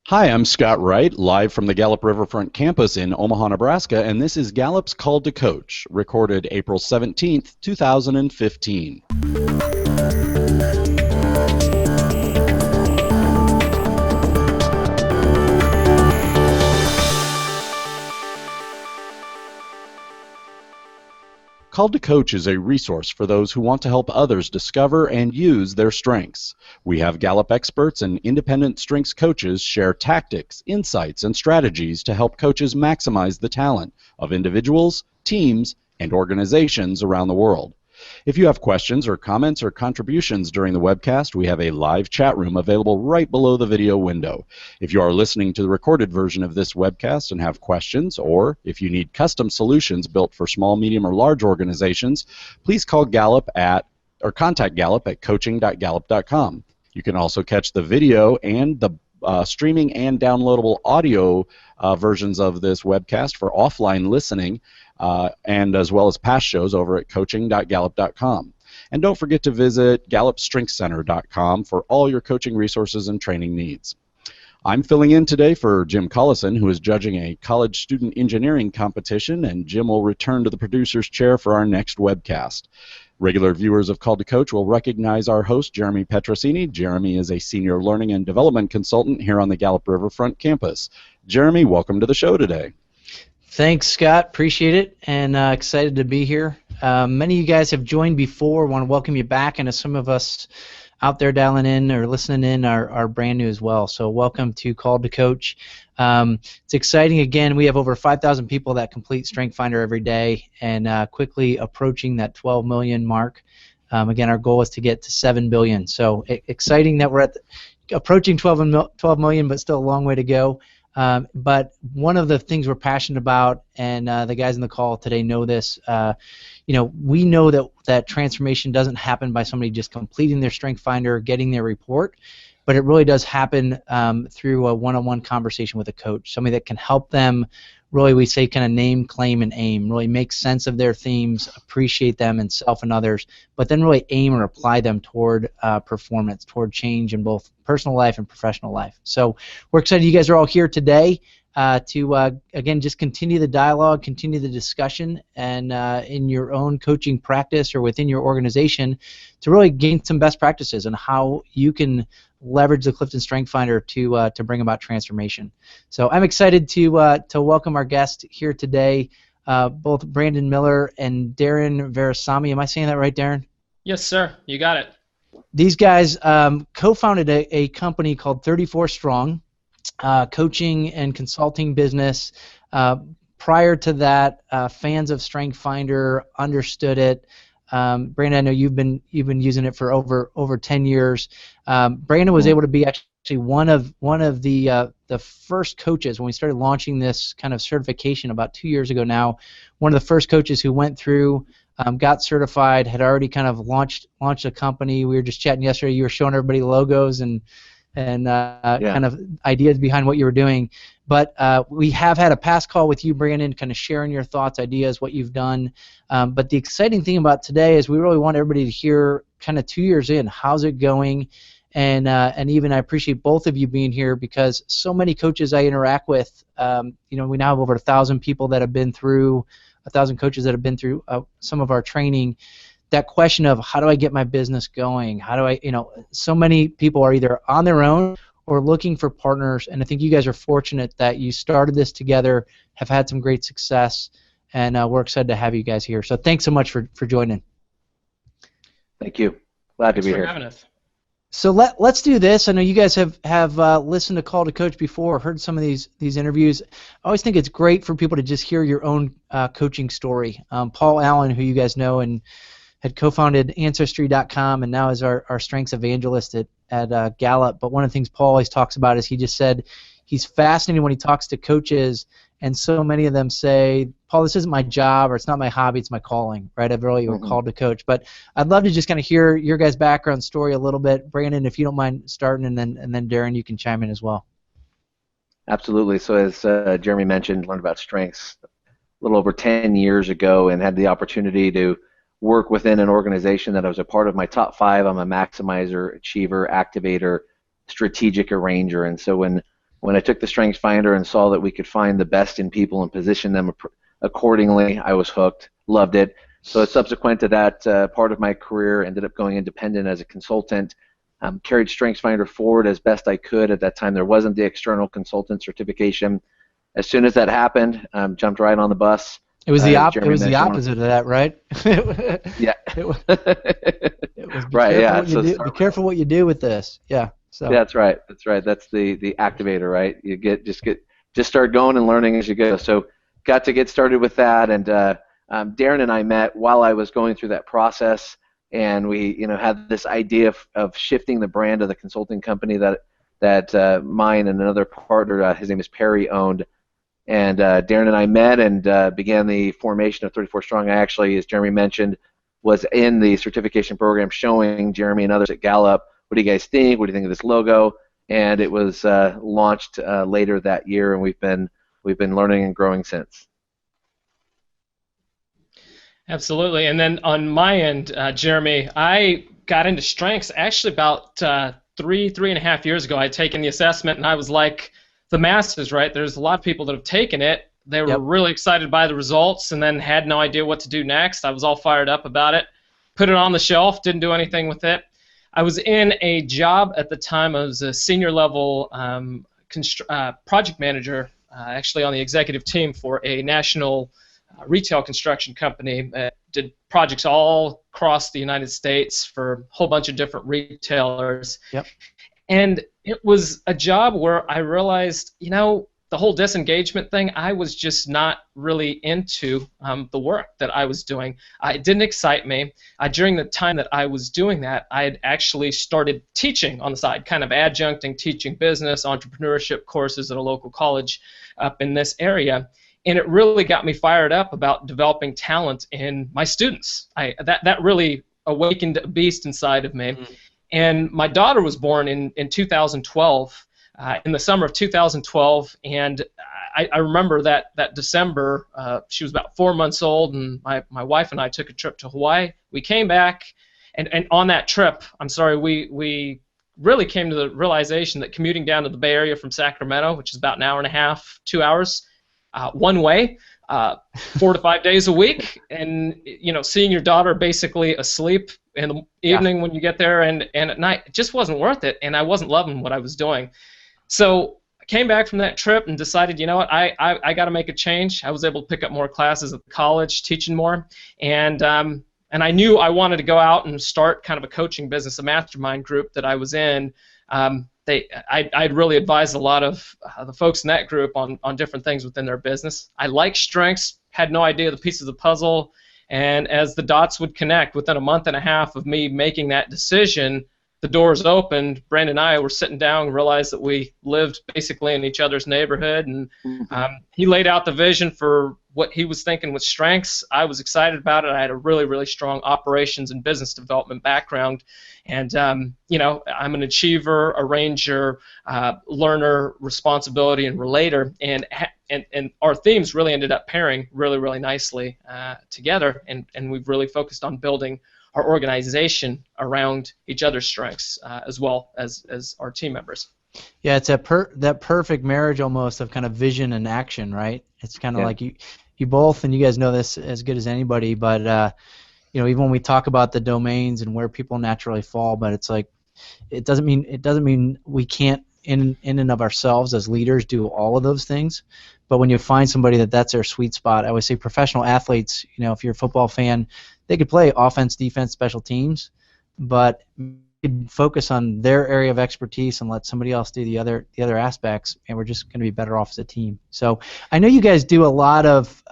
Hi, I'm Scott Wright, live from the Gallup Riverfront campus in Omaha, Nebraska, and this is Gallup's Call to Coach, recorded April 17th, 2015. Call to Coach is a resource for those who want to help others discover and use their strengths. We have Gallup experts and independent strengths coaches share tactics, insights, and strategies to help coaches maximize the talent of individuals, teams, and organizations around the world. If you have questions or comments or contributions during the webcast, we have a live chat room available right below the video window. If you are listening to the recorded version of this webcast and have questions, or if you need custom solutions built for small, medium, or large organizations, please call Gallup or contact Gallup at coaching.gallup.com. You can also catch the video and the streaming and downloadable audio versions of this webcast for offline listening, and as well as past shows over at coaching.gallup.com. And don't forget to visit gallupstrengthscenter.com for all your coaching resources and training needs. I'm filling in today for Jim Collison, who is judging a college student engineering competition, and Jim will return to the producer's chair for our next webcast. Regular viewers of Call to Coach will recognize our host, Jeremy Petrosini. Jeremy is a senior learning and development consultant here on the Gallup Riverfront campus. Jeremy, welcome to the show today. Thanks, Scott. Appreciate it, and excited to be here. Many of you guys have joined before. Want to welcome you back, and some of us out there dialing in or listening in are brand new as well. So welcome to Call to Coach. It's exciting. Again, we have over 5,000 people that complete Strength Finder every day, and quickly approaching that 12 million mark. Again, our goal is to get to 7 billion. So exciting that we're approaching 12 million, but still a long way to go. But one of the things we're passionate about, and the guys in the call today know this, we know that transformation doesn't happen by somebody just completing their Strength Finder, getting their report, but it really does happen through a one-on-one conversation with a coach, somebody that can help them, really we say kind of name, claim, and aim, really make sense of their themes, appreciate them in self and others, but then really aim or apply them toward performance, toward change in both personal life and professional life. So we're excited you guys are all here today to, again, just continue the dialogue, continue the discussion, and in your own coaching practice or within your organization to really gain some best practices on how you can leverage the Clifton Strength Finder to bring about transformation. So I'm excited to welcome our guest here today, both Brandon Miller and Darren Virassammy. Am I saying that right, Darren? Yes, sir. You got it. These guys co-founded a company called 34 Strong, coaching and consulting business. Prior to that, fans of Strength Finder, understood it. Brandon, I know you've been using it for over 10 years. Brandon was able to be actually one of the first coaches when we started launching this kind of certification about 2 years ago now. One of the first coaches who went through, got certified, had already kind of launched a company. We were just chatting yesterday. You were showing everybody logos and kind of ideas behind what you were doing. But we have had a past call with you, Brandon, kind of sharing your thoughts, ideas, what you've done. But the exciting thing about today is we really want everybody to hear kind of 2 years in, how's it going? And even I appreciate both of you being here because so many coaches I interact with, we now have over 1,000 people that have been through, 1,000 coaches that have been through some of our training. That question of how do I get my business going? How do I, so many people are either on their own or looking for partners, and I think you guys are fortunate that you started this together, have had some great success, and we're excited to have you guys here. So thanks so much for joining. Thank you. Glad to be here. Thanks for having us. So let's do this. I know you guys have listened to Call to Coach before, heard some of these interviews. I always think it's great for people to just hear your own coaching story. Paul Allen, who you guys know and had co-founded Ancestry.com and now is our strengths evangelist at Gallup. But one of the things Paul always talks about is he just said he's fascinated when he talks to coaches, and so many of them say, Paul, this isn't my job or it's not my hobby, it's my calling, right? I've really been called to coach. But I'd love to just kind of hear your guys' background story a little bit. Brandon, if you don't mind starting, and then Darren, you can chime in as well. Absolutely. So as Jeremy mentioned, learned about strengths a little over 10 years ago and had the opportunity to work within an organization that I was a part of my top 5. I'm a maximizer, achiever, activator, strategic arranger. And so when when I took the Strengths Finder and saw that we could find the best in people and position them accordingly, I was hooked, loved it. So subsequent to that part of my career, ended up going independent as a consultant, carried Strengths Finder forward as best I could. At that time, there wasn't the external consultant certification. As soon as that happened, jumped right on the bus. It was the opposite of that, right? Yeah. It was Right. Yeah. So be careful what you do with this. Yeah. So. That's right. That's right. That's the activator, right? You just start going and learning as you go. So got to get started with that, and Darren and I met while I was going through that process, and we had this idea of shifting the brand of the consulting company that mine and another partner, his name is Perry, owned. And Darren and I met and began the formation of 34 Strong. I actually, as Jeremy mentioned, was in the certification program showing Jeremy and others at Gallup, what do you guys think? What do you think of this logo? And it was launched later that year, and we've been learning and growing since. Absolutely. And then on my end, Jeremy, I got into strengths actually about 3.5 years ago. I had taken the assessment, and I was like the masses, right? There's a lot of people that have taken it. They were really excited by the results and then had no idea what to do next. I was all fired up about it. Put it on the shelf, didn't do anything with it. I was in a job at the time. I was a senior level project manager, actually on the executive team for a national retail construction company that did projects all across the United States for a whole bunch of different retailers. Yep. And it was a job where I realized, the whole disengagement thing, I was just not really into the work that I was doing. It didn't excite me. During the time that I was doing that, I had actually started teaching on the side, kind of adjuncting, teaching business, entrepreneurship courses at a local college up in this area. And it really got me fired up about developing talent in my students. That really awakened a beast inside of me. Mm-hmm. And my daughter was born in 2012, in the summer of 2012, and I remember that December, she was about 4 months old, and my wife and I took a trip to Hawaii. We came back, and on that trip, we really came to the realization that commuting down to the Bay Area from Sacramento, which is about an hour and a half, 2 hours, one way, 4 to 5 days a week, and seeing your daughter basically asleep in the evening when you get there and at night, it just wasn't worth it, and I wasn't loving what I was doing. So I came back from that trip and decided, I got to make a change. I was able to pick up more classes at the college, teaching more, and I knew I wanted to go out and start kind of a coaching business, a mastermind group that I was in. I'd really advised a lot of the folks in that group on different things within their business. I liked strengths, had no idea the pieces of the puzzle, and as the dots would connect, within a month and a half of me making that decision, the doors opened. Brandon and I were sitting down and realized that we lived basically in each other's neighborhood, and he laid out the vision for what he was thinking with strengths. I was excited about it. I had a really, really strong operations and business development background, and I'm an achiever, arranger, learner, responsibility, and relator, and our themes really ended up pairing really, really nicely together, and we've really focused on building our organization around each other's strengths as well as our team members. Yeah, it's that perfect marriage almost of kind of vision and action, right? It's kind of like you both, and you guys know this as good as anybody, but even when we talk about the domains and where people naturally fall, but it's like it doesn't mean we can't in and of ourselves as leaders do all of those things. But when you find somebody that's their sweet spot, I always say professional athletes, if you're a football fan, they could play offense, defense, special teams, but you could focus on their area of expertise and let somebody else do the other aspects, and we're just going to be better off as a team. So I know you guys do a lot of,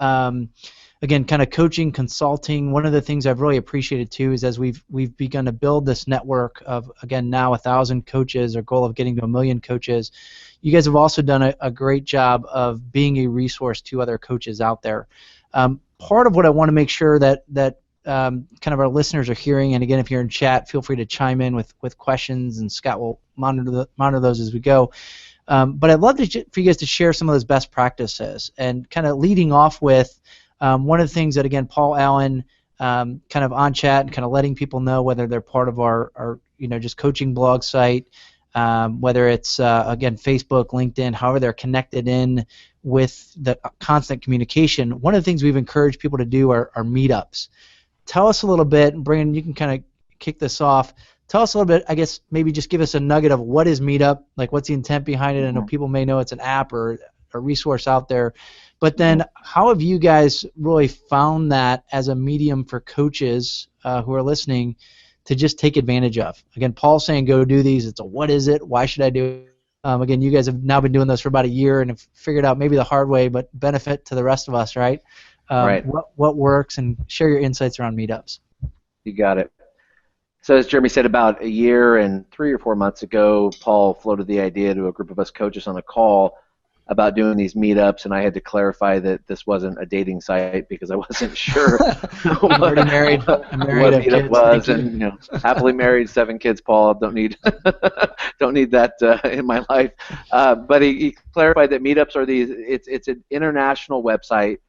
again, kind of coaching, consulting. One of the things I've really appreciated too is as we've begun to build this network of, again, now 1,000 coaches, our goal of getting to 1 million coaches, you guys have also done a great job of being a resource to other coaches out there. Part of what I want to make sure that kind of our listeners are hearing, and again, if you're in chat, feel free to chime in with questions, and Scott will monitor those as we go. But I'd love for you guys to share some of those best practices, and kind of leading off with one of the things that, again, Paul Allen, kind of on chat and kind of letting people know whether they're part of our just coaching blog site, whether it's, again, Facebook, LinkedIn, however they're connected in with the constant communication. One of the things we've encouraged people to do are meetups. Tell us a little bit, Brandon, you can kind of kick this off. Tell us a little bit, I guess, maybe just give us a nugget of what is Meetup, like what's the intent behind it. I know people may know it's an app or a resource out there, but then how have you guys really found that as a medium for coaches who are listening to just take advantage of? Again, Paul's saying go do these. It's a what is it? Why should I do it? Again, you guys have now been doing this for about a year and have figured out maybe the hard way, but benefit to the rest of us, right? Right. What works, and share your insights around meetups. You got it. So as Jeremy said, about a year and 3 or 4 months ago, Paul floated the idea to a group of us coaches on a call about doing these meetups, and I had to clarify that this wasn't a dating site because I wasn't sure I'm already married. I'm married, what Meetup was, and happily married, 7 kids. Paul, don't need that in my life. But he clarified that meetups are these. It's an international website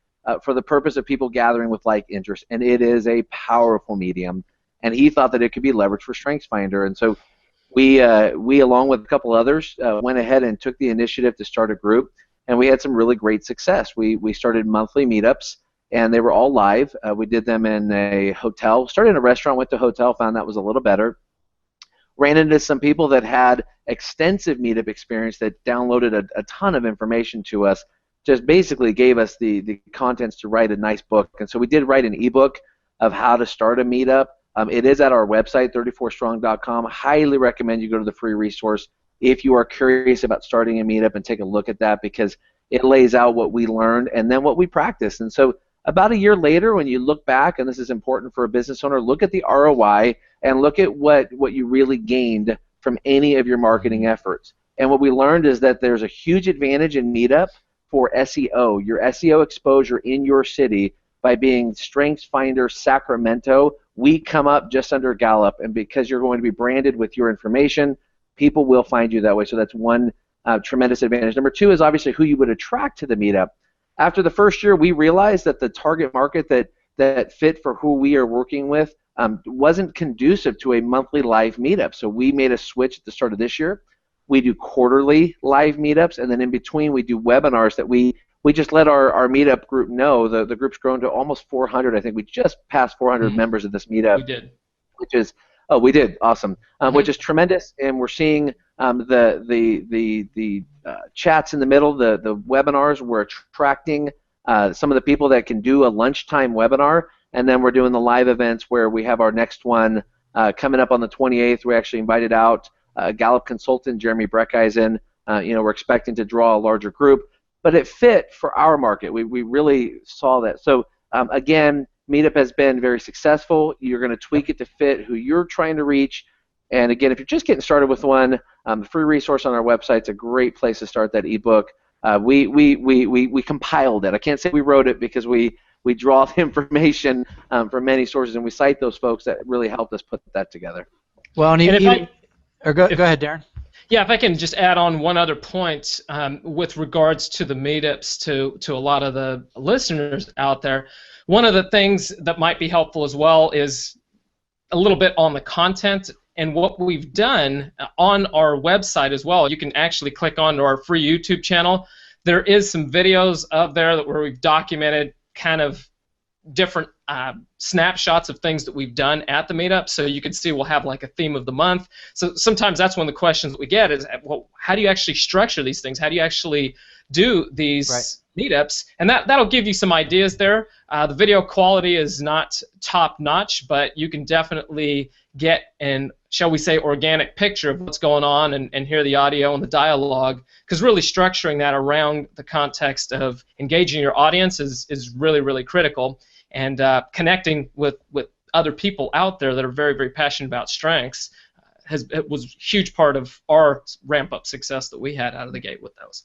for the purpose of people gathering with like interests, and it is a powerful medium. And he thought that it could be leveraged for StrengthsFinder, and so we along with a couple others went ahead and took the initiative to start a group, and we had some really great success. We started monthly meetups, and they were all live. We did them in a hotel. Started in a restaurant, went to a hotel, found that was a little better. Ran into some people that had extensive meetup experience that downloaded a ton of information to us, just basically gave us the contents to write a nice book. And so we did write an ebook of how to start a meetup. It is at our website, 34strong.com. Highly recommend you go to the free resource if you are curious about starting a meetup and take a look at that, because it lays out what we learned and then what we practiced. And so about a year later, when you look back, and this is important for a business owner, look at the ROI and look at what you really gained from any of your marketing efforts. And what we learned is that there's a huge advantage in Meetup for SEO, your SEO exposure in your city. By being StrengthsFinder Sacramento, we come up just under Gallup, and because you're going to be branded with your information, people will find you that way. So that's one tremendous advantage. Number two is obviously who you would attract to the meetup. After the first year, we realized that the target market that fit for who we are working with wasn't conducive to a monthly live meetup. So we made a switch at the start of this year. We do quarterly live meetups, and then in between we do webinars that we just let our meetup group know. The group's grown to almost 400. I think we just passed 400 members of this meetup. We did. Which is, we did, awesome. Which is tremendous, and we're seeing the chats in the middle, the webinars. We're attracting some of the people that can do a lunchtime webinar, and then we're doing the live events where we have our next one coming up on the 28th. We actually invited out Gallup consultant Jeremy Breckeisen. We're expecting to draw a larger group. But it fit for our market. We really saw that. So again, Meetup has been very successful. You're going to tweak it to fit who you're trying to reach. And again, if you're just getting started with one, the free resource on our website is a great place to start that ebook. We compiled it. I can't say we wrote it because we draw the information from many sources, and we cite those folks that really helped us put that together. Well, go ahead, Darren. Yeah, if I can just add on one other point with regards to the meetups to a lot of the listeners out there. One of the things that might be helpful as well is a little bit on the content and what we've done on our website as well. You can actually click on our free YouTube channel. There is some videos up there where we've documented kind of different snapshots of things that we've done at the meetup, so you can see we'll have like a theme of the month. So sometimes that's one of the questions that we get is, well, how do you actually structure these things? How do you actually do these meetups? And that'll give you some ideas there. The video quality is not top notch, but you can definitely get an, shall we say, organic picture of what's going on and hear the audio and the dialogue, because really structuring that around the context of engaging your audience is really, really critical. And connecting with other people out there that are very, very passionate about strengths was a huge part of our ramp-up success that we had out of the gate with those.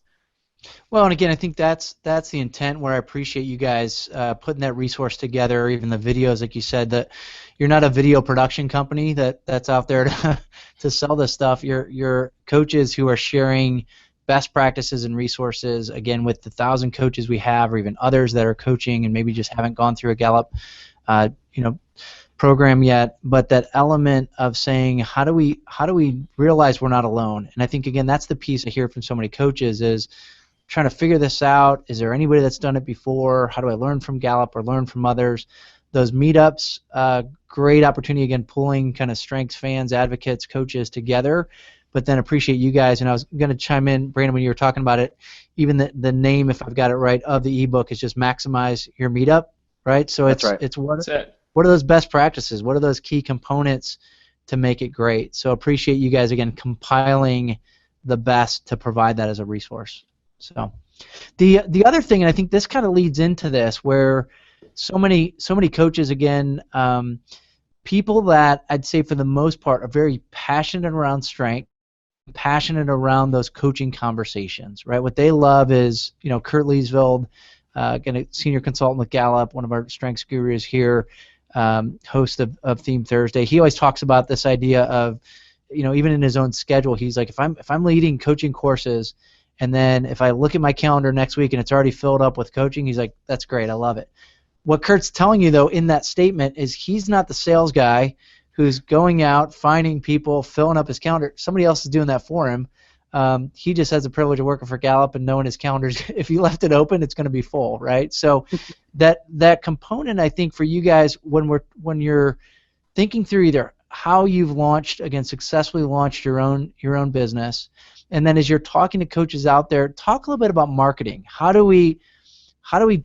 Well, and again, I think that's the intent, where I appreciate you guys putting that resource together, even the videos, like you said, that you're not a video production company that's out there to sell this stuff. You're coaches who are sharing best practices and resources, again, with the 1,000 coaches we have, or even others that are coaching and maybe just haven't gone through a Gallup, program yet, but that element of saying how do we realize we're not alone? And I think again that's the piece I hear from so many coaches is trying to figure this out. Is there anybody that's done it before? How do I learn from Gallup or learn from others? Those meetups, great opportunity again, pulling kind of strengths fans, advocates, coaches together. But then appreciate you guys, and I was going to chime in, Brandon, when you were talking about it. Even the name, if I've got it right, of the ebook is just maximize your meetup, right? So That's right. It's what are those best practices? What are those key components to make it great? So appreciate you guys again compiling the best to provide that as a resource. So the other thing, and I think this kind of leads into this, where so many coaches again, people that I'd say for the most part are very passionate around strength, passionate around those coaching conversations, right? What they love is, Kurt Leesveld, senior consultant with Gallup, one of our strengths gurus here, host of Theme Thursday. He always talks about this idea of, even in his own schedule, he's like, if I'm leading coaching courses, and then if I look at my calendar next week and it's already filled up with coaching, he's like, that's great, I love it. What Kurt's telling you, though, in that statement is he's not the sales guy who's going out, finding people, filling up his calendar. Somebody else is doing that for him. He just has the privilege of working for Gallup and knowing his calendars. If you left it open, it's going to be full, right? So that component, I think, for you guys, when you're thinking through either how you've successfully launched your own business, and then as you're talking to coaches out there, talk a little bit about marketing. How do we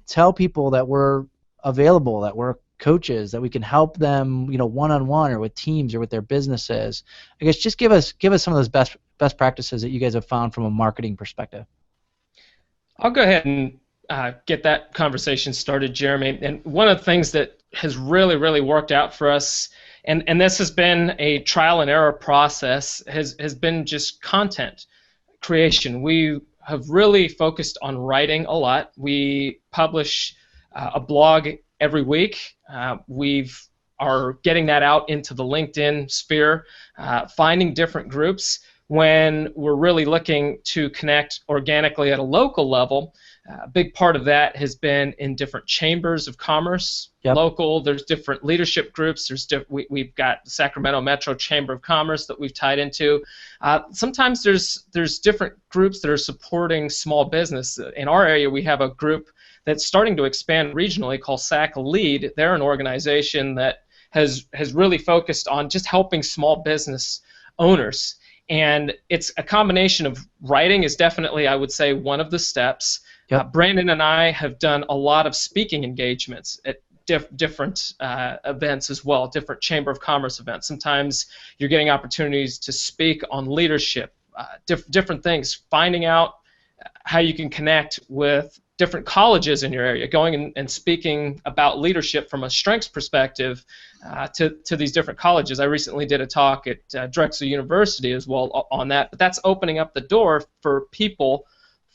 tell people that we're available, that we're coaches, that we can help them, one-on-one or with teams or with their businesses? I guess just give us some of those best practices that you guys have found from a marketing perspective. I'll go ahead and get that conversation started, Jeremy. And one of the things that has really, really worked out for us, and this has been a trial and error process, has been just content creation. We have really focused on writing a lot. We publish a blog every week. We are getting that out into the LinkedIn sphere, finding different groups. When we're really looking to connect organically at a local level, a big part of that has been in different chambers of commerce. Yep. Local, there's different leadership groups. We've got the Sacramento Metro Chamber of Commerce that we've tied into. Sometimes there's different groups that are supporting small business. In our area, we have a group that's starting to expand regionally called SAC Lead. They're an organization that has really focused on just helping small business owners. And it's a combination of writing is definitely, I would say, one of the steps. Yep. Brandon and I have done a lot of speaking engagements at different events as well, different Chamber of Commerce events. Sometimes you're getting opportunities to speak on leadership, different things, finding out how you can connect with different colleges in your area, going and speaking about leadership from a strengths perspective to these different colleges. I recently did a talk at Drexel University as well on that, but that's opening up the door for people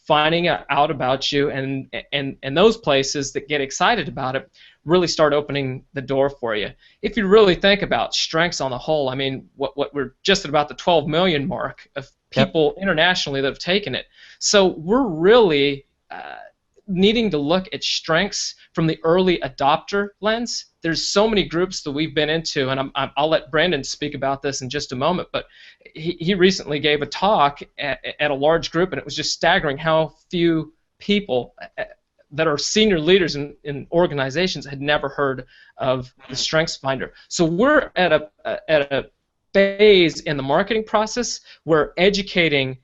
finding out about you, and those places that get excited about it really start opening the door for you. If you really think about strengths on the whole, I mean, what we're just at about the 12 million mark of people internationally that have taken it. So we're really needing to look at strengths from the early adopter lens. There's so many groups that we've been into, and I'll let Brandon speak about this in just a moment, but he recently gave a talk at a large group, and it was just staggering how few people that are senior leaders in organizations had never heard of the Strengths Finder. So we're at a phase in the marketing process where educating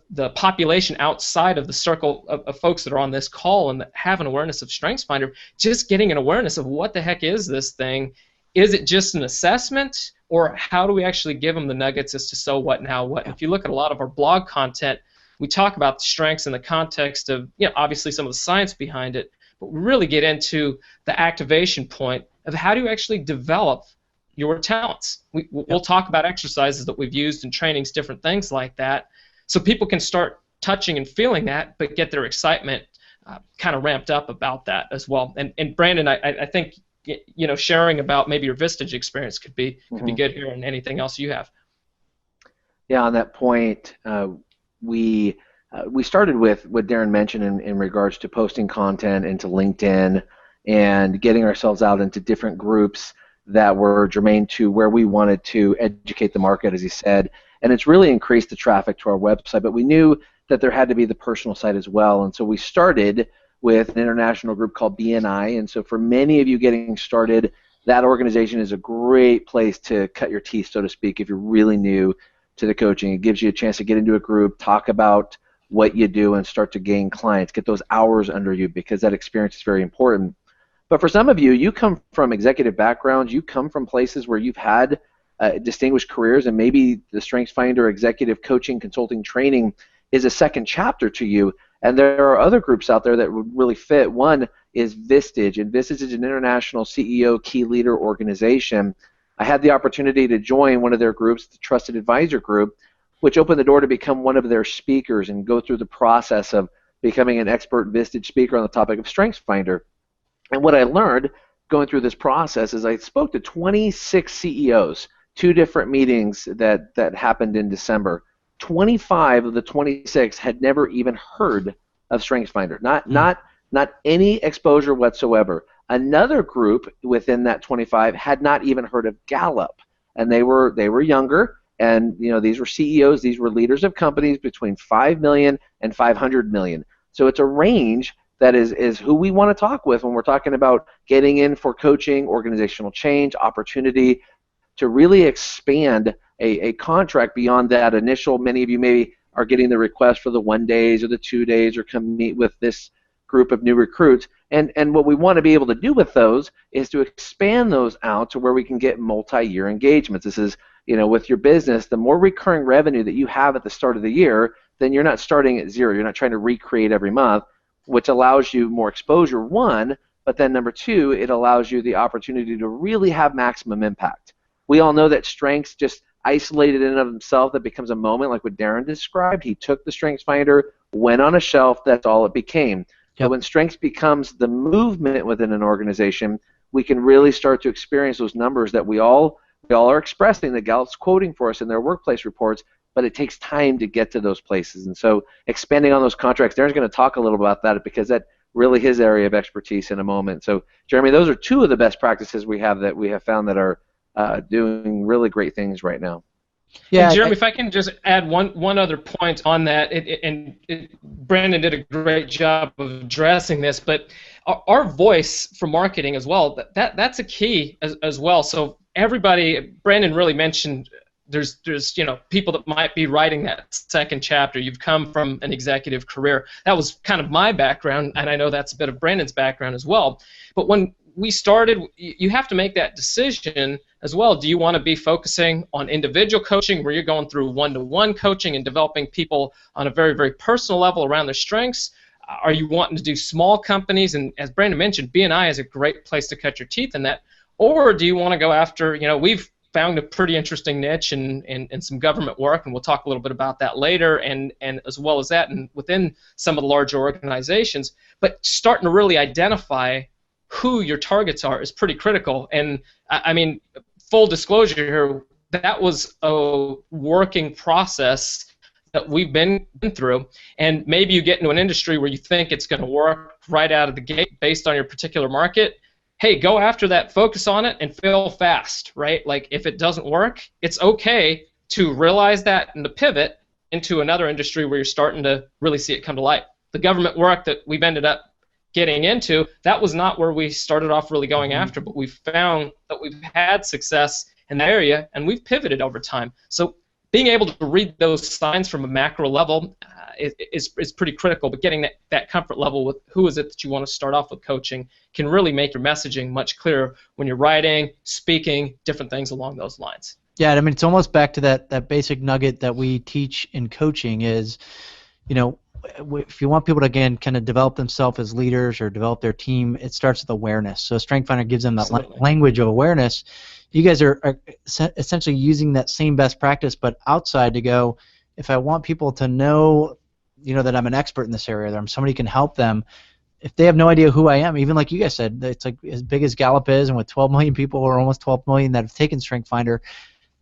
the population outside of the circle of folks that are on this call and that have an awareness of StrengthsFinder, just getting an awareness of what the heck is this thing. Is it just an assessment, or how do we actually give them the nuggets as to so what, now what? If you look at a lot of our blog content, we talk about the strengths in the context of, obviously some of the science behind it, but we really get into the activation point of how do you actually develop your talents. We'll talk about exercises that we've used in trainings, different things like that, so people can start touching and feeling that, but get their excitement kind of ramped up about that as well. And Brandon, I think sharing about maybe your Vistage experience could be good here, and anything else you have. Yeah, on that point, we started with what Darren mentioned in regards to posting content into LinkedIn and getting ourselves out into different groups. that were germane to where we wanted to educate the market, as he said, and it's really increased the traffic to our website. But we knew that there had to be the personal side as well, and so we started with an international group called BNI. And so for many of you getting started, that organization is a great place to cut your teeth, so to speak, if you're really new to the coaching. It gives you a chance to get into a group, talk about what you do, and start to gain clients, get those hours under you, because that experience is very important. But for some of you, you come from executive backgrounds, you come from places where you've had distinguished careers, and maybe the StrengthsFinder executive coaching, consulting, training is a second chapter to you. And there are other groups out there that would really fit. One is Vistage, and Vistage is an international CEO key leader organization. I had the opportunity to join one of their groups, the Trusted Advisor Group, which opened the door to become one of their speakers and go through the process of becoming an expert Vistage speaker on the topic of StrengthsFinder. And what I learned going through this process is I spoke to 26 CEOs, 2 different meetings that happened in December. 25 of the 26 had never even heard of StrengthsFinder, not any exposure whatsoever. Another group within that 25 had not even heard of Gallup, and they were younger, and these were CEOs, these were leaders of companies between 5 million and 500 million. So it's a range that is who we want to talk with when we're talking about getting in for coaching, organizational change, opportunity to really expand a contract beyond that initial. Many of you maybe are getting the request for the 1 days or the 2 days or come meet with this group of new recruits. And what we want to be able to do with those is to expand those out to where we can get multi-year engagements. This is, with your business, the more recurring revenue that you have at the start of the year, then you're not starting at zero. You're not trying to recreate every month, which allows you more exposure, one, but then number two, it allows you the opportunity to really have maximum impact. We all know that strengths just isolated in and of himself, that becomes a moment like what Darren described. He took the StrengthsFinder, went on a shelf, that's all it became. But when strengths becomes the movement within an organization, we can really start to experience those numbers that we all are expressing, that Gallup's quoting for us in their workplace reports, but it takes time to get to those places. And so expanding on those contracts, Darren's going to talk a little about that because that's really his area of expertise in a moment. So Jeremy, those are 2 of the best practices we have found that are doing really great things right now. Yeah, and Jeremy, if I can just add one other point on that, Brandon did a great job of addressing this, but our voice for marketing as well, that's a key as well. So everybody, Brandon really mentioned there's people that might be writing that second chapter. You've come from an executive career. That was kind of my background, and I know that's a bit of Brandon's background as well. But when we started, you have to make that decision as well. Do you want to be focusing on individual coaching where you're going through one-to-one coaching and developing people on a very, very personal level around their strengths? Are you wanting to do small companies? And as Brandon mentioned, BNI is a great place to cut your teeth in that. Or do you want to go after, we've found a pretty interesting niche in some government work, and we'll talk a little bit about that later, and as well as that, and within some of the larger organizations. But starting to really identify who your targets are is pretty critical. And I mean, full disclosure here, that was a working process that we've been through. And maybe you get into an industry where you think it's going to work right out of the gate based on your particular market. Hey, go after that, focus on it, and fail fast, right? Like, if it doesn't work, it's okay to realize that and to pivot into another industry where you're starting to really see it come to light. The government work that we've ended up getting into, that was not where we started off really going after, but we've found that we've had success in that area, and we've pivoted over time. So being able to read those signs from a macro level is pretty critical, but getting that comfort level with who is it that you want to start off with coaching can really make your messaging much clearer when you're writing, speaking, different things along those lines. Yeah, I mean, it's almost back to that basic nugget that we teach in coaching is, if you want people to, again, kind of develop themselves as leaders or develop their team, it starts with awareness. So StrengthsFinder gives them that language of awareness. You guys are essentially using that same best practice, but outside to go, if I want people to know, that I'm an expert in this area, that I'm somebody who can help them, if they have no idea who I am, even like you guys said, it's like as big as Gallup is, and with 12 million people or almost 12 million that have taken StrengthsFinder,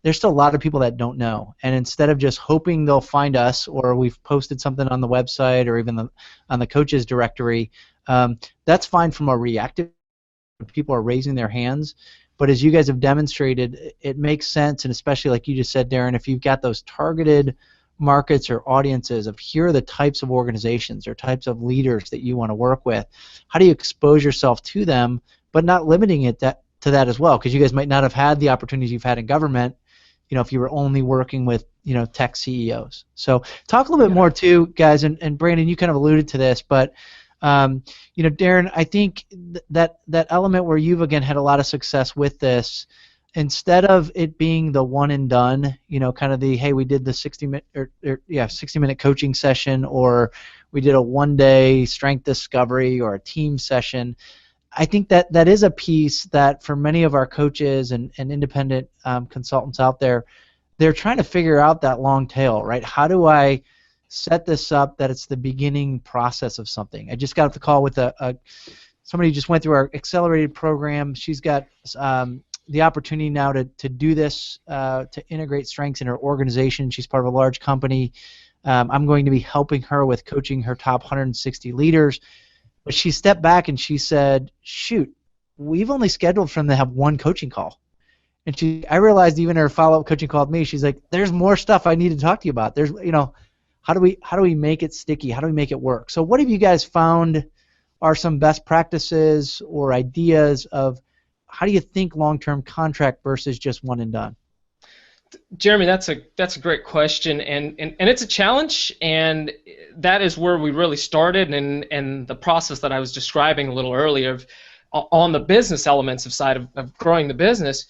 there's still a lot of people that don't know. And instead of just hoping they'll find us, or we've posted something on the website or even on the coaches directory, that's fine from a reactive. People are raising their hands. But as you guys have demonstrated, it makes sense, and especially like you just said, Darren, if you've got those targeted markets or audiences of here are the types of organizations or types of leaders that you want to work with, how do you expose yourself to them, but not limiting it to that as well? Because you guys might not have had the opportunities you've had in government, if you were only working with, tech CEOs. So talk a little bit more too, guys, and Brandon, you kind of alluded to this, but Darren, I think that element where you've again had a lot of success with this, instead of it being the one and done, kind of the, hey, we did the 60-minute coaching session, or we did a one-day strength discovery or a team session. I think that is a piece that for many of our coaches and independent consultants out there, they're trying to figure out that long tail, right? How do I set this up that it's the beginning process of something? I just got off the call with somebody who just went through our accelerated program. She's got the opportunity now to do this, to integrate strengths in her organization. She's part of a large company. I'm going to be helping her with coaching her top 160 leaders. But she stepped back and she said, shoot, we've only scheduled for them to have one coaching call. And I realized even her follow-up coaching call with me, she's like, there's more stuff I need to talk to you about. There's, how do we make it sticky? How do we make it work? So what have you guys found are some best practices or ideas of how do you think long-term contract versus just one and done? Jeremy, that's a great question, and it's a challenge, and that is where we really started, and the process that I was describing a little earlier of, on the business elements of growing the business,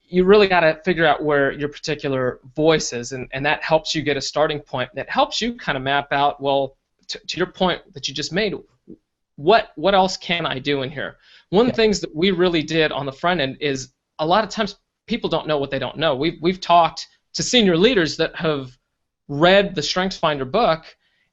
you really got to figure out where your particular voice is, and that helps you get a starting point. That helps you kind of map out, well, to your point that you just made, what else can I do in here? One of the things that we really did on the front end is a lot of times people don't know what they don't know. We've talked to senior leaders that have read the StrengthsFinder book,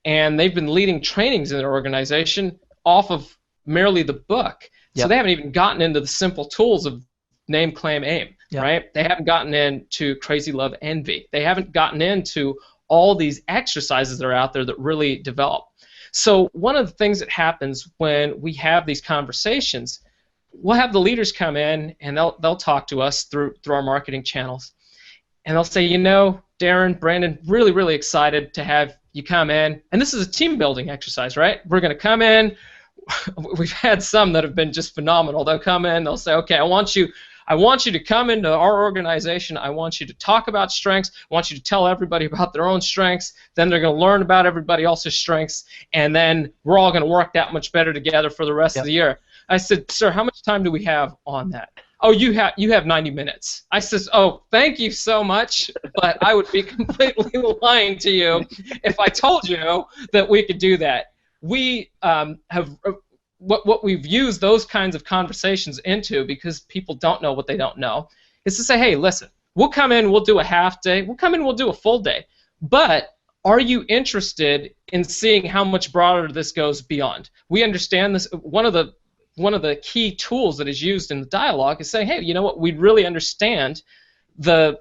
and they've been leading trainings in their organization off of merely the book. So they haven't even gotten into the simple tools of name, claim, aim, right? They haven't gotten into crazy love, envy. They haven't gotten into all these exercises that are out there that really develop. So one of the things that happens when we have these conversations, we'll have the leaders come in and they'll talk to us through our marketing channels, and they'll say, Darren, Brandon, really, really excited to have you come in. And this is a team building exercise, right? We're going to come in. We've had some that have been just phenomenal. They'll come in, they'll say, okay, I want you to come into our organization. I want you to talk about strengths. I want you to tell everybody about their own strengths. Then they're going to learn about everybody else's strengths, and then we're all going to work that much better together for the rest of the year. I said, sir, how much time do we have on that? Oh, you have 90 minutes. I says, oh, thank you so much, but I would be completely lying to you if I told you that we could do that. We have what we've used those kinds of conversations into, because people don't know what they don't know, is to say, hey, listen, we'll come in, we'll do a half day, we'll come in, we'll do a full day, but are you interested in seeing how much broader this goes beyond? We understand this. One of the key tools that is used in the dialogue is saying, hey, you know what, we really understand the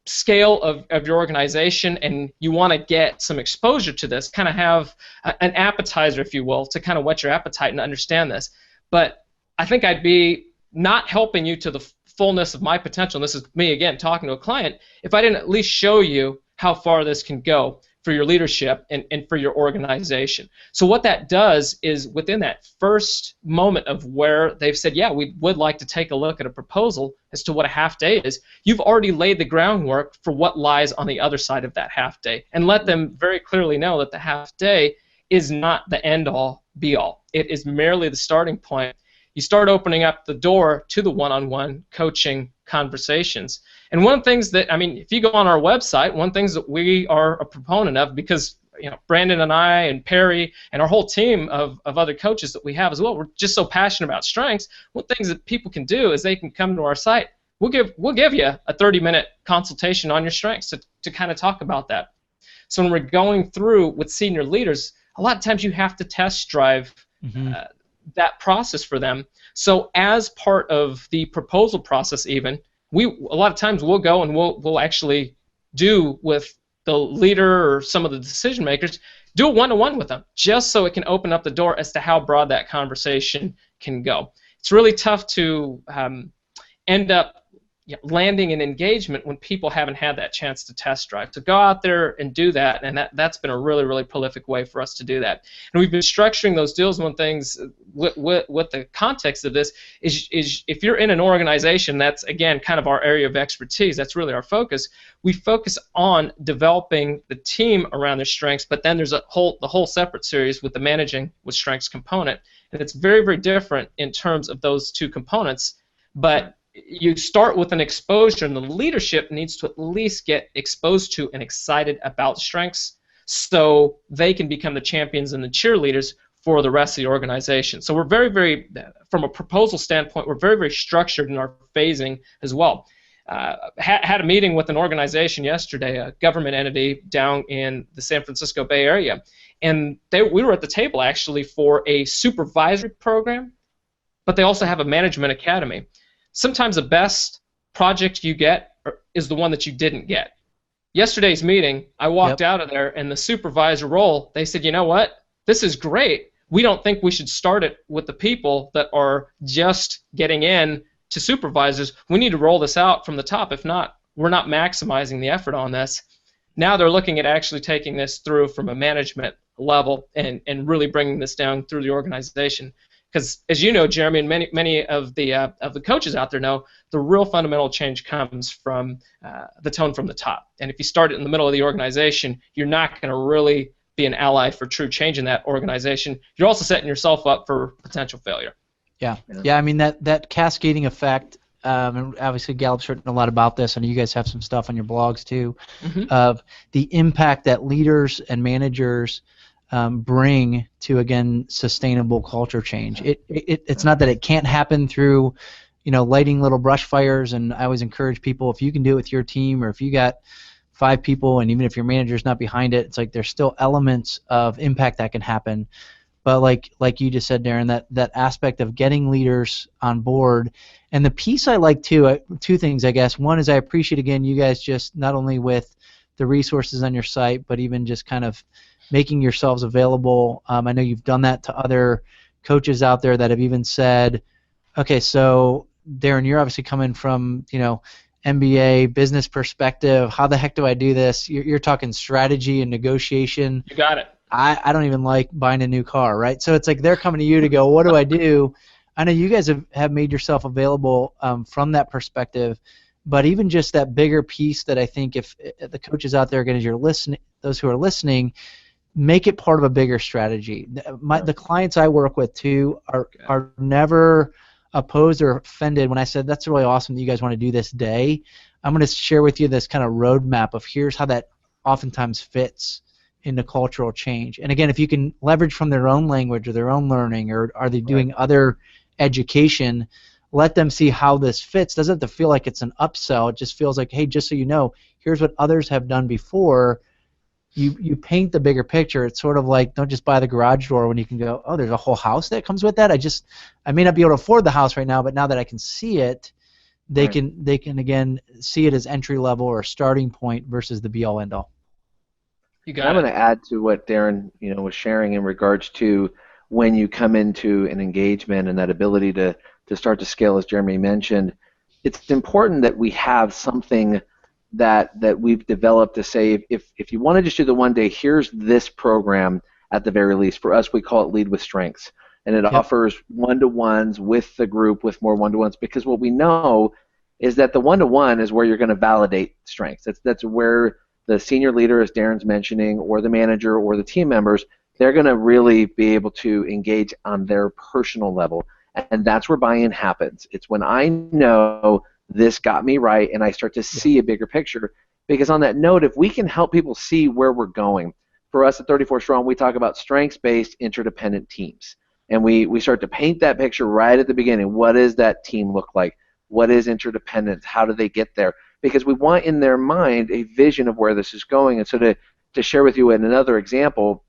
scale of your organization, and you want to get some exposure to this, kind of have an appetizer, if you will, to kind of whet your appetite and understand this. But I think I'd be not helping you to the fullness of my potential, and this is me again talking to a client, if I didn't at least show you how far this can go for your leadership and for your organization. So what that does is, within that first moment of where they've said, yeah, we would like to take a look at a proposal as to what a half day is, you've already laid the groundwork for what lies on the other side of that half day, and let them very clearly know that the half day is not the end-all, be-all. It is merely the starting point. You start opening up the door to the one-on-one coaching conversations. And one of the things that, if you go on our website, one of the things that we are a proponent of, because Brandon and I and Perry and our whole team of other coaches that we have as well, we're just so passionate about strengths. One of the things that people can do is they can come to our site. We'll give you a 30-minute consultation on your strengths to kind of talk about that. So when we're going through with senior leaders, a lot of times you have to test drive that process for them. So as part of the proposal process, even, a lot of times we'll go and we'll actually do with the leader or some of the decision makers, do a one-to-one with them, just so it can open up the door as to how broad that conversation can go. It's really tough to end up landing an engagement when people haven't had that chance to test drive. So go out there and do that, and that's been a really, really prolific way for us to do that. And we've been structuring those deals. One things with the context of this is if you're in an organization, that's again kind of our area of expertise, that's really our focus. We focus on developing the team around their strengths, but then there's the whole separate series with the managing with strengths component, and it's very, very different in terms of those two components, but you start with an exposure, and the leadership needs to at least get exposed to and excited about strengths so they can become the champions and the cheerleaders for the rest of the organization. So we're very, very, from a proposal standpoint, we're very, very structured in our phasing as well. Had a meeting with an organization yesterday, a government entity down in the San Francisco Bay Area, and we were at the table actually for a supervisory program, but they also have a management academy. Sometimes the best project you get is the one that you didn't get. Yesterday's meeting, I walked out of there, and the supervisor role, they said, you know what, this is great. We don't think we should start it with the people that are just getting in to supervisors. We need to roll this out from the top. If not, we're not maximizing the effort on this. Now they're looking at actually taking this through from a management level and really bringing this down through the organization. Because, as you know, Jeremy, and many of the coaches out there know, the real fundamental change comes from the tone from the top. And if you start it in the middle of the organization, you're not going to really be an ally for true change in that organization. You're also setting yourself up for potential failure. Yeah. I mean, that cascading effect, and obviously Gallup's written a lot about this, and you guys have some stuff on your blogs too, of the impact that leaders and managers bring to, again, sustainable culture change. It's not that it can't happen through, lighting little brush fires, and I always encourage people, if you can do it with your team, or if you got 5 people, and even if your manager's not behind it, it's like there's still elements of impact that can happen. But like you just said, Darren, that aspect of getting leaders on board. And the piece I like too, two things, I guess. One is I appreciate, again, you guys just not only with the resources on your site, but even just kind of making yourselves available. I know you've done that to other coaches out there that have even said, okay, so Darren, you're obviously coming from, MBA business perspective. How the heck do I do this? You're talking strategy and negotiation. You got it. I don't even like buying a new car, right? So it's like they're coming to you to go, what do I do? I know you guys have made yourself available from that perspective, but even just that bigger piece that I think if the coaches out there, again, as you're listening, those who are listening, make it part of a bigger strategy. The clients I work with too are never opposed or offended when I said, that's really awesome that you guys want to do this day. I'm going to share with you this kind of roadmap of here's how that oftentimes fits into cultural change. And again, if you can leverage from their own language or their own learning, or are they doing other education, let them see how this fits. Doesn't have to feel like it's an upsell. It just feels like, hey, just so you know, here's what others have done before. You paint the bigger picture. It's sort of like, don't just buy the garage door when you can go, oh, there's a whole house that comes with that. I may not be able to afford the house right now, but now that I can see it, they can again see it as entry level or starting point versus the be all end all. I'm going to add to what Darren was sharing in regards to when you come into an engagement and that ability to start to scale, as Jeremy mentioned. It's important that we have something that we've developed to say, if you want to just do the one day, here's this program at the very least. For us, we call it Lead with Strengths, and it offers one-to-ones with the group, with more one-to-ones, because what we know is that the one-to-one is where you're going to validate strengths. That's where the senior leader, as Darren's mentioning, or the manager or the team members, they're going to really be able to engage on their personal level, and that's where buy-in happens. It's when I know this got me right and I start to see a bigger picture, because on that note, if we can help people see where we're going, for us at 34 Strong, we talk about strengths-based interdependent teams, and we start to paint that picture right at the beginning. What does that team look like? What is interdependence? How do they get there? Because we want in their mind a vision of where this is going. And so to share with you another example,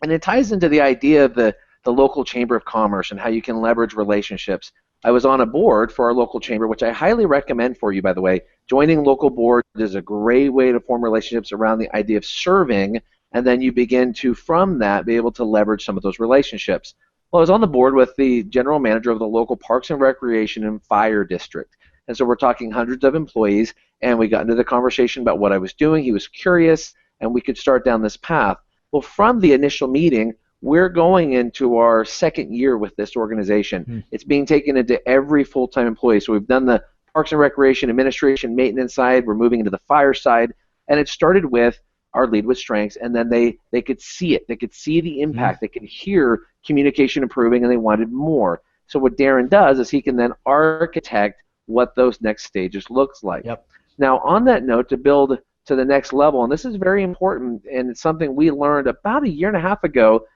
and it ties into the idea of the local chamber of commerce and how you can leverage relationships. I was on a board for our local chamber, which I highly recommend for you, by the way. Joining local boards is a great way to form relationships around the idea of serving, and then you begin to, from that, be able to leverage some of those relationships. Well, I was on the board with the general manager of the local Parks and Recreation and Fire District. And so we're talking hundreds of employees, and we got into the conversation about what I was doing. He was curious, and we could start down this path. Well, from the initial meeting, we're going into our second year with this organization. It's being taken into every full-time employee. So we've done the Parks and Recreation, Administration, Maintenance side. We're moving into the fire side. And it started with our Lead with Strengths, and then they could see it. They could see the impact. They could hear communication improving, and they wanted more. So what Darren does is he can then architect what those next stages looks like. Yep. Now, on that note, to build to the next level, and this is very important, and it's something we learned about a year and a half ago.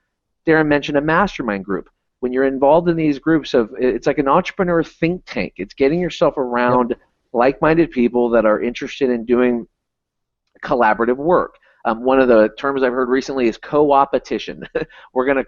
Darren mentioned a mastermind group. When you're involved in these groups it's like an entrepreneur think tank. It's getting yourself around like-minded people that are interested in doing collaborative work. One of the terms I've heard recently is co-opetition.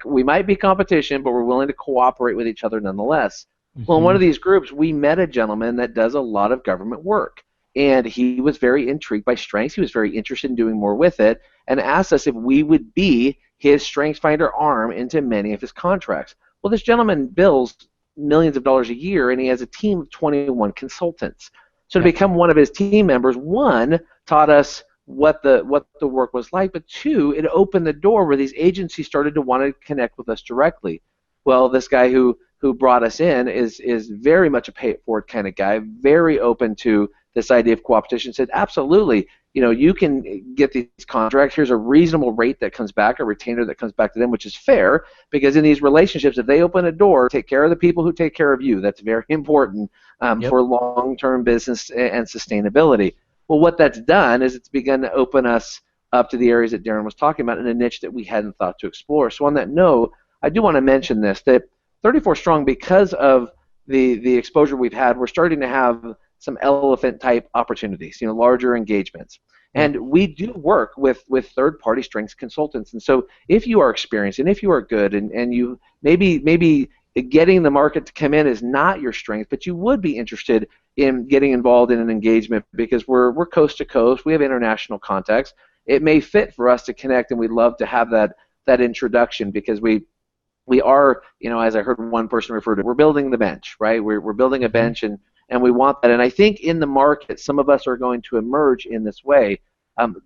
We might be competition, but we're willing to cooperate with each other nonetheless. Well, in one of these groups, we met a gentleman that does a lot of government work, and he was very intrigued by strengths. He was very interested in doing more with it, and asked us if we would be his StrengthsFinder arm into many of his contracts. Well, this gentleman bills millions of dollars a year, and he has a team of 21 consultants. So to become one of his team members, one, taught us what the work was like, but two, it opened the door where these agencies started to want to connect with us directly. Well, this guy who brought us in is very much a pay-it-forward kind of guy, very open to this idea of cooperation, said, absolutely, you can get these contracts. Here's a reasonable rate that comes back, a retainer that comes back to them, which is fair, because in these relationships, if they open a door, take care of the people who take care of you. That's very important for long-term business and sustainability. Well, what that's done is it's begun to open us up to the areas that Darren was talking about in a niche that we hadn't thought to explore. So on that note, I do want to mention this, that 34 Strong, because of the exposure we've had, we're starting to have some elephant-type opportunities, larger engagements. And we do work with third-party strengths consultants. And so if you are experienced and if you are good and you maybe getting the market to come in is not your strength, but you would be interested in getting involved in an engagement because we're coast to coast, we have international contacts, it may fit for us to connect, and we'd love to have that introduction because we are, as I heard one person refer to, we're building the bench, right? We're building a bench, and we want that. And I think in the market, some of us are going to emerge in this way.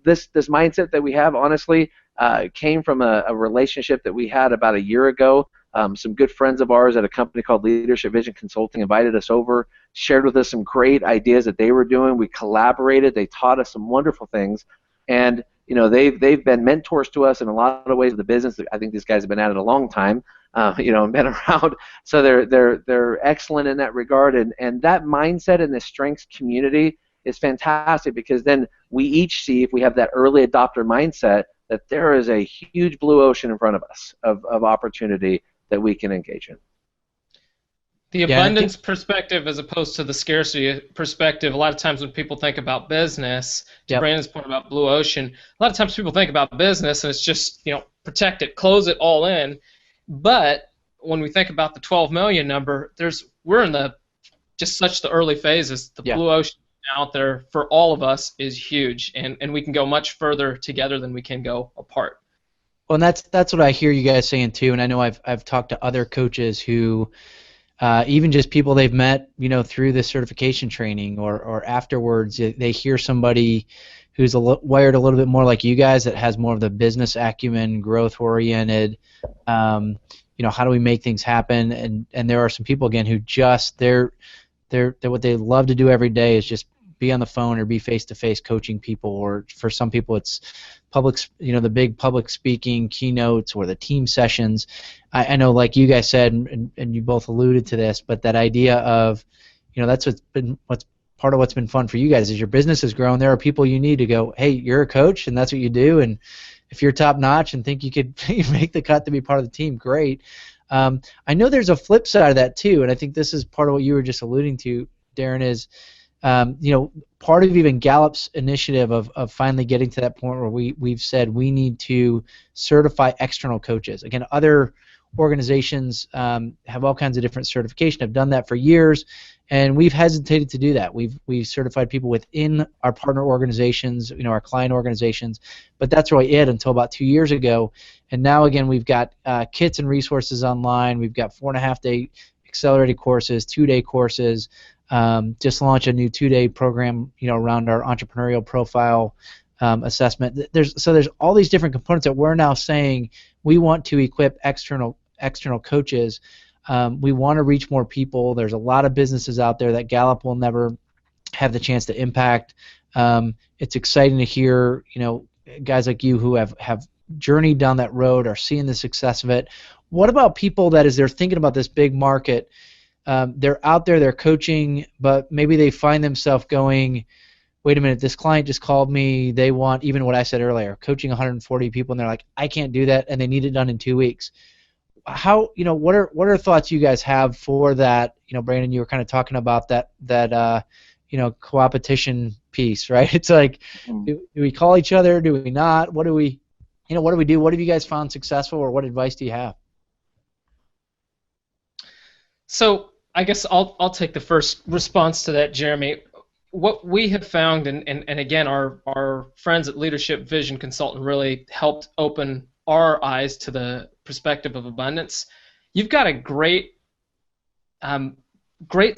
This mindset that we have, honestly, came from a relationship that we had about a year ago. Some good friends of ours at a company called Leadership Vision Consulting invited us over, shared with us some great ideas that they were doing. We collaborated. They taught us some wonderful things. And they've been mentors to us in a lot of ways of the business. I think these guys have been at it a long time, and been around. So they're excellent in that regard. And that mindset in the strengths community is fantastic because then we each see, if we have that early adopter mindset, that there is a huge blue ocean in front of us of opportunity that we can engage in. The abundance perspective as opposed to the scarcity perspective, a lot of times when people think about business, to Brandon's point about blue ocean, a lot of times people think about business and it's just, protect it, close it all in. But when we think about the 12 million number, we're in the early phases. The blue ocean out there for all of us is huge, and we can go much further together than we can go apart. Well, and that's what I hear you guys saying too, and I know I've talked to other coaches who even just people they've met, through the certification training or afterwards, they hear somebody who's wired a little bit more like you guys, that has more of the business acumen, growth-oriented, how do we make things happen? And there are some people again who just they're what they love to do every day is just be on the phone or be face-to-face coaching people, or for some people it's public, the big public speaking keynotes or the team sessions. I know, like you guys said, and you both alluded to this, but that idea of, that's what's part of what's been fun for you guys is your business has grown. There are people you need to go, hey, you're a coach and that's what you do, and if you're top notch and think you could make the cut to be part of the team, great. I know there's a flip side of that too, and I think this is part of what you were just alluding to, Darren, is part of even Gallup's initiative of finally getting to that point where we've said we need to certify external coaches. Again, other organizations have all kinds of different certification, have done that for years, and we've hesitated to do that. We've certified people within our partner organizations, our client organizations, but that's really it until about 2 years ago. And now again, we've got kits and resources online. We've got 4.5-day accelerated courses, 2-day courses. just launched a new 2-day program, around our entrepreneurial profile assessment. There's all these different components that we're now saying we want to equip external coaches. We want to reach more people. There's a lot of businesses out there that Gallup will never have the chance to impact. It's exciting to hear, guys like you who have journeyed down that road are seeing the success of it. What about people that, as they're thinking about this big market, they're out there, they're coaching, but maybe they find themselves going, wait a minute, this client just called me, they want, even what I said earlier, coaching 140 people, and they're like, I can't do that, and they need it done in 2 weeks. How, what are thoughts you guys have for that? Brandon, you were kind of talking about that co-opetition piece, right? It's like, do we call each other? Do we not? What do we do? What have you guys found successful, or what advice do you have? So I guess I'll take the first response to that, Jeremy. What we have found, and again, our friends at Leadership Vision Consultant really helped open our eyes to the perspective of abundance. You've got a great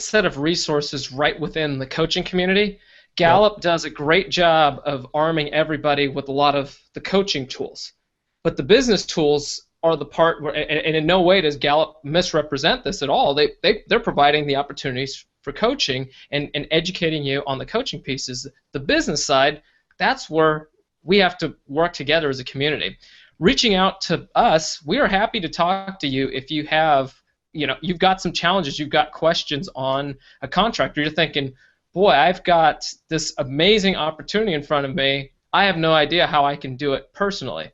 set of resources right within the coaching community. Gallup does a great job of arming everybody with a lot of the coaching tools, but the business tools are the part where, and in no way does Gallup misrepresent this at all. They're providing the opportunities for coaching and educating you on the coaching pieces. The business side, that's where we have to work together as a community. Reaching out to us, we are happy to talk to you if you have, you've got some challenges, you've got questions on a contract, or you're thinking, boy, I've got this amazing opportunity in front of me. I have no idea how I can do it personally.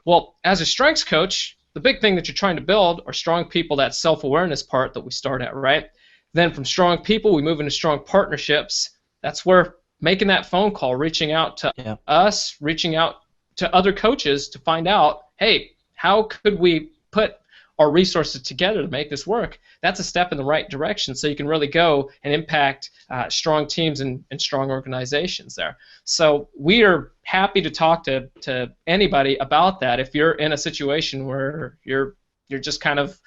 Well, as a strengths coach, the big thing that you're trying to build are strong people, that self-awareness part that we start at, right? Then from strong people, we move into strong partnerships. That's where making that phone call, reaching out to us, reaching out to other coaches to find out, hey, how could we put our resources together to make this work? That's a step in the right direction, so you can really go and impact strong teams and strong organizations there. So we are happy to talk to anybody about that. If you're in a situation where you're just kind of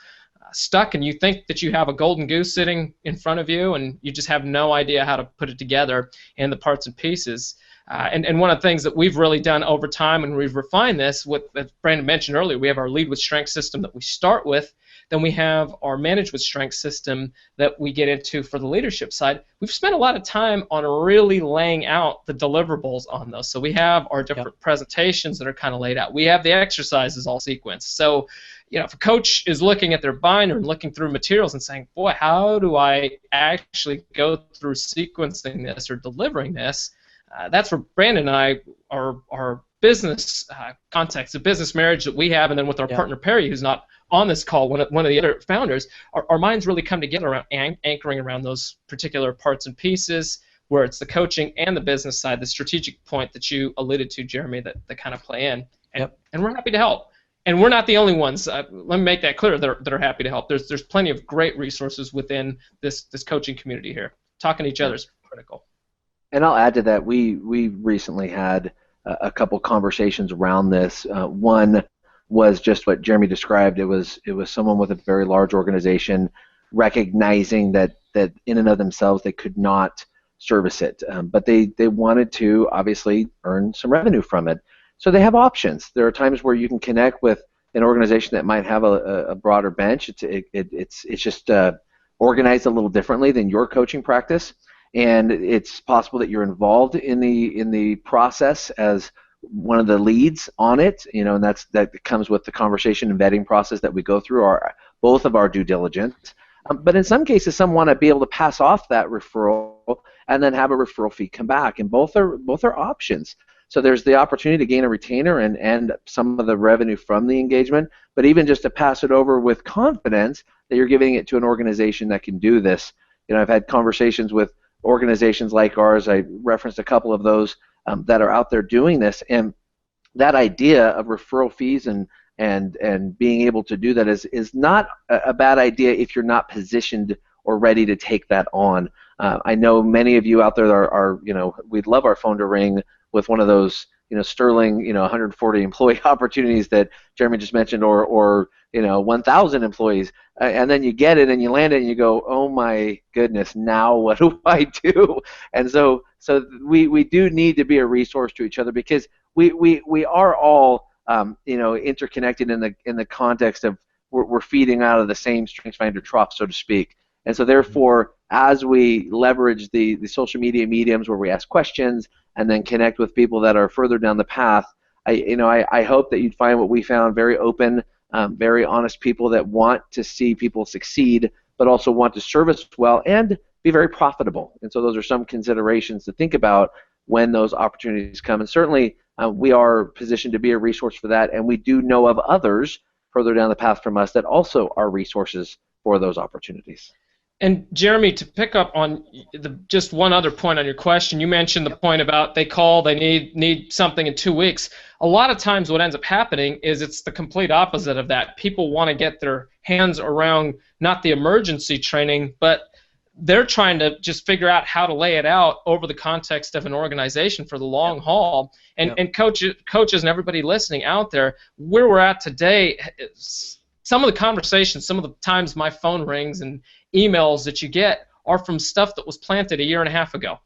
stuck and you think that you have a golden goose sitting in front of you and you just have no idea how to put it together in the parts and pieces. And one of the things that we've really done over time, and we've refined this, as Brandon mentioned earlier, we have our Lead with Strength system that we start with, then we have our Manage with Strength system that we get into for the leadership side. We've spent a lot of time on really laying out the deliverables on those. So we have our different presentations that are kind of laid out. We have the exercises all sequenced. So if a coach is looking at their binder and looking through materials and saying, boy, how do I actually go through sequencing this or delivering this? That's where Brandon and I, our business context, the business marriage that we have, and then with our partner Perry, who's not on this call, one of the other founders, our minds really come together around anchoring around those particular parts and pieces, where it's the coaching and the business side, the strategic point that you alluded to, Jeremy, that kind of play in. And we're happy to help. And we're not the only ones. Let me make that clear, that are happy to help. There's plenty of great resources within this coaching community here. Talking to each other is critical. And I'll add to that, we recently had a couple conversations around this. One was just what Jeremy described. It was someone with a very large organization recognizing that in and of themselves they could not service it, but they wanted to obviously earn some revenue from it. So they have options. There are times where you can connect with an organization that might have a broader bench. It's just organized a little differently than your coaching practice. And it's possible that you're involved in the process as one of the leads on it, and that comes with the conversation and vetting process that we go through, both of our due diligence. But in some cases, some want to be able to pass off that referral and then have a referral fee come back, and both are options. So there's the opportunity to gain a retainer and some of the revenue from the engagement, but even just to pass it over with confidence that you're giving it to an organization that can do this. I've had conversations with organizations like ours. I referenced a couple of those that are out there doing this, and that idea of referral fees and being able to do that is not a bad idea if you're not positioned or ready to take that on. I know many of you out there are we'd love our phone to ring with one of those sterling 140 employee opportunities that Jeremy just mentioned, or 1,000 employees, and then you get it and you land it and you go, oh my goodness, now what do I do? And so we do need to be a resource to each other, because we are all interconnected in the context of we're feeding out of the same StrengthsFinder trough, so to speak. And so therefore, as we leverage the social media mediums where we ask questions and then connect with people that are further down the path, I hope that you'd find what we found: very open, very honest people that want to see people succeed, but also want to service well and be very profitable. And so those are some considerations to think about when those opportunities come. And certainly we are positioned to be a resource for that, and we do know of others further down the path from us that also are resources for those opportunities. And Jeremy, to pick up on just one other point on your question, you mentioned the point about they need something in 2 weeks. A lot of times what ends up happening is it's the complete opposite of that. People want to get their hands around not the emergency training, but they're trying to just figure out how to lay it out over the context of an organization for the long haul. And coaches and everybody listening out there, where we're at today, some of the conversations, some of the times my phone rings and emails that you get are from stuff that was planted a year and a half ago.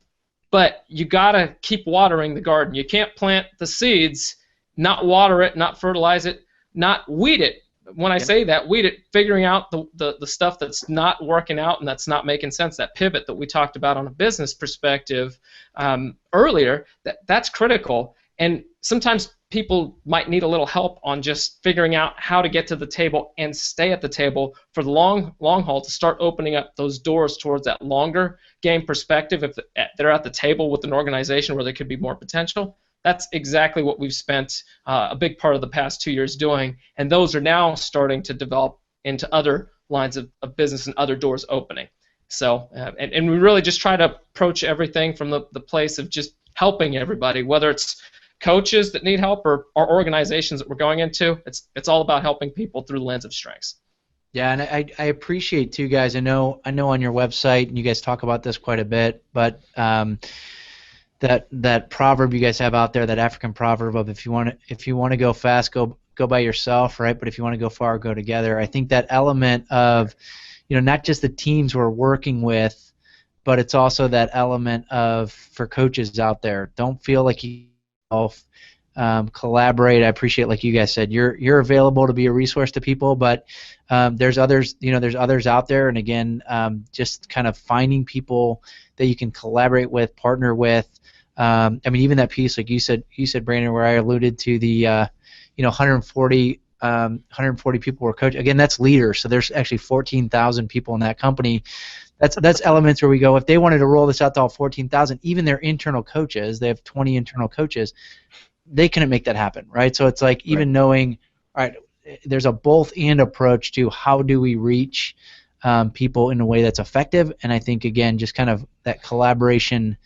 But you got to keep watering the garden. You can't plant the seeds, not water it, not fertilize it, not weed it. When I say that, weed it, figuring out the stuff that's not working out and that's not making sense, that pivot that we talked about on a business perspective earlier, that's critical. And sometimes people might need a little help on just figuring out how to get to the table and stay at the table for the long haul, to start opening up those doors towards that longer game perspective. If they're at the table with an organization where there could be more potential, that's exactly what we've spent a big part of the past 2 years doing, and those are now starting to develop into other lines of business and other doors opening. So, and we really just try to approach everything from the place of just helping everybody, whether it's coaches that need help or organizations that we're going into. It's all about helping people through the lens of strengths. Yeah, and I appreciate too, guys. I know on your website, and you guys talk about this quite a bit, but that proverb you guys have out there, that African proverb of if you want to go fast, go by yourself, right? But if you want to go far, go together. I think that element of, not just the teams we're working with, but it's also that element of, for coaches out there, don't feel like you collaborate. I appreciate, like you guys said, you're available to be a resource to people, but there's others out there, and again, just kind of finding people that you can collaborate with, partner with. Even that piece, like you said, Brandon, where I alluded to the 140 people were coach. Again, that's leaders. So there's actually 14,000 people in that company. That's elements where we go, if they wanted to roll this out to all 14,000, even their internal coaches, they have 20 internal coaches, they couldn't make that happen, right? So it's like even knowing, all right, there's a both and approach to how do we reach people in a way that's effective, and I think, again, just kind of that collaboration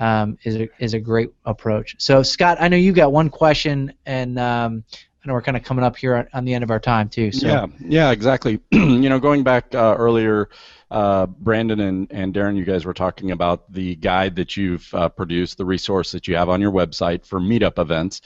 is a great approach. So, Scott, I know you got one question, and I know we're kind of coming up here on the end of our time too. So. Yeah, exactly. Going back earlier, Brandon and Darren, you guys were talking about the guide that you've produced, the resource that you have on your website for Meetup events.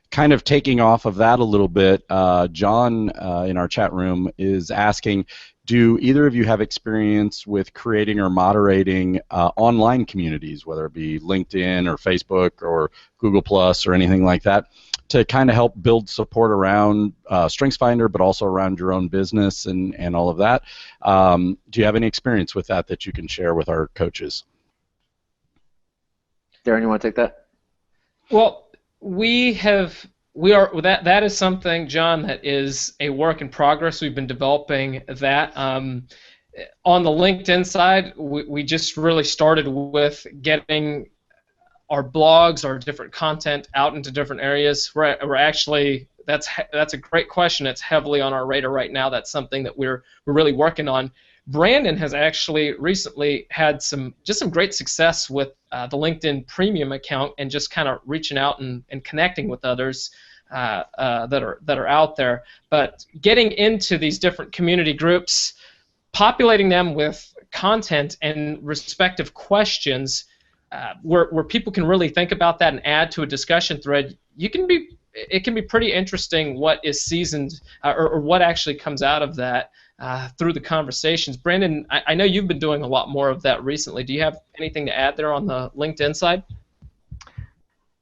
Kind of taking off of that a little bit, John in our chat room is asking, do either of you have experience with creating or moderating online communities, whether it be LinkedIn or Facebook or Google Plus or anything like that, to kind of help build support around StrengthsFinder, but also around your own business and all of that? Do you have any experience with that you can share with our coaches? Darren, you want to take that? Well, that is something, John, that is a work in progress. We've been developing that. On the LinkedIn side, we just really started with getting our blogs, our different content out into different areas. We're actually, that's a great question. It's heavily on our radar right now. That's something that we're really working on. Brandon has actually recently had some great success with the LinkedIn Premium account, and just kind of reaching out and connecting with others that are out there. But getting into these different community groups, populating them with content and respective questions, where people can really think about that and add to a discussion thread. it can be pretty interesting what is seasoned or what actually comes out of that through the conversations. Brandon, I know you've been doing a lot more of that recently. Do you have anything to add there on the LinkedIn side?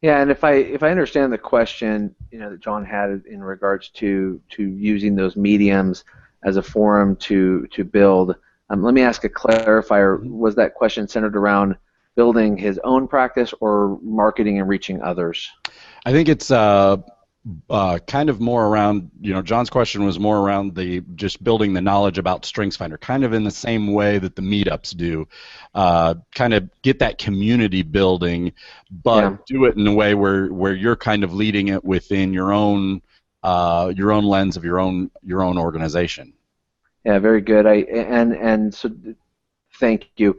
Yeah, and if I understand the question, that John had in regards to using those mediums as a forum to build, let me ask a clarifier. Was that question centered around building his own practice or marketing and reaching others? I think it's kind of more around, John's question was more around just building the knowledge about StrengthsFinder, kind of in the same way that the meetups do, kind of get that community building, but do it in a way where you're kind of leading it within your own lens of your own organization. Yeah, very good. So thank you.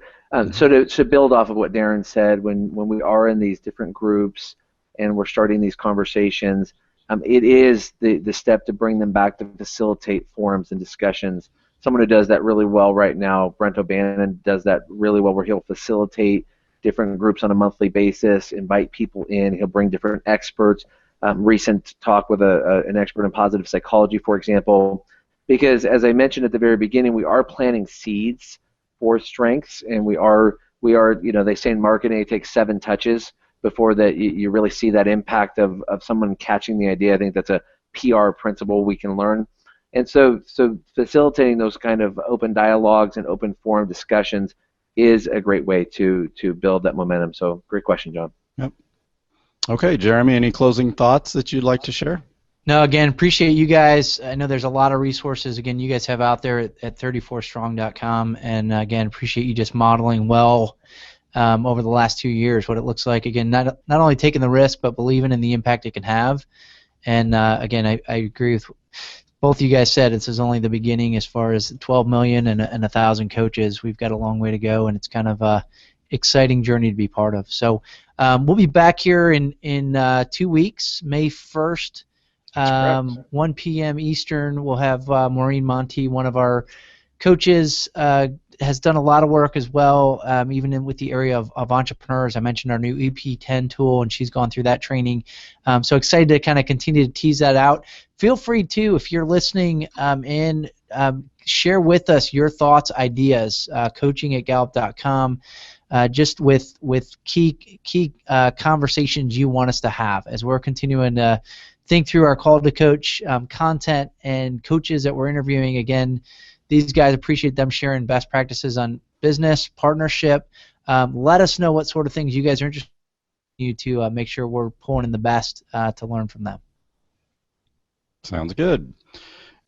So to build off of what Darren said, when we are in these different groups and we're starting these conversations, it is the step to bring them back to facilitate forums and discussions. Someone who does that really well right now, Brent O'Bannon, does that really well, where he'll facilitate different groups on a monthly basis, invite people in, he'll bring different experts. Recent talk with an expert in positive psychology, for example, because as I mentioned at the very beginning, we are planting seeds for strengths, and we are they say in marketing it takes 7 touches before that you really see that impact of someone catching the idea. I think that's a PR principle we can learn. And so facilitating those kind of open dialogues and open forum discussions is a great way to build that momentum. So great question, John. Yep. Okay, Jeremy, any closing thoughts that you'd like to share? No, again, appreciate you guys. I know there's a lot of resources, again, you guys have out there at 34strong.com, and again, appreciate you just modeling well over the last 2 years what it looks like. Again, not only taking the risk, but believing in the impact it can have. And again, I agree with both you guys said. This is only the beginning as far as 12 million and 1,000 coaches. We've got a long way to go, and it's kind of a exciting journey to be part of. So we'll be back here in 2 weeks, May 1st. 1 p.m. Eastern. We'll have Maureen Monty, one of our coaches, has done a lot of work as well, even with the area of entrepreneurs. I mentioned our new EP10 tool, and she's gone through that training. So excited to kind of continue to tease that out. Feel free to, if you're listening share with us your thoughts, ideas, coaching@gallup.com, just with key conversations you want us to have as we're continuing to think through our call to coach content and coaches that we're interviewing. Again, these guys, appreciate them sharing best practices on business, partnership. Let us know what sort of things you guys are interested in to make sure we're pulling in the best to learn from them. Sounds good.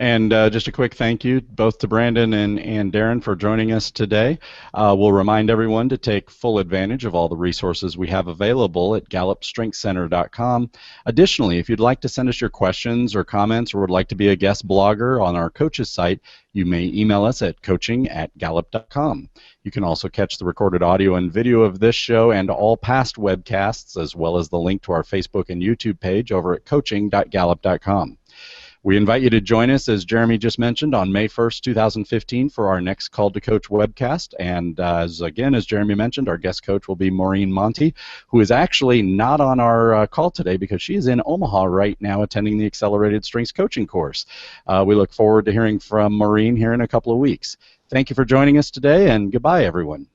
And just a quick thank you both to Brandon and Darren for joining us today. We'll remind everyone to take full advantage of all the resources we have available at GallupStrengthsCenter.com. Additionally, if you'd like to send us your questions or comments or would like to be a guest blogger on our coaches site, you may email us at coaching@gallup.com. You can also catch the recorded audio and video of this show and all past webcasts, as well as the link to our Facebook and YouTube page over at coaching.gallup.com. We invite you to join us, as Jeremy just mentioned, on May 1st, 2015 for our next Call to Coach webcast. And as Jeremy mentioned, our guest coach will be Maureen Monty, who is actually not on our call today because she is in Omaha right now attending the Accelerated Strengths Coaching course. We look forward to hearing from Maureen here in a couple of weeks. Thank you for joining us today, and goodbye, everyone.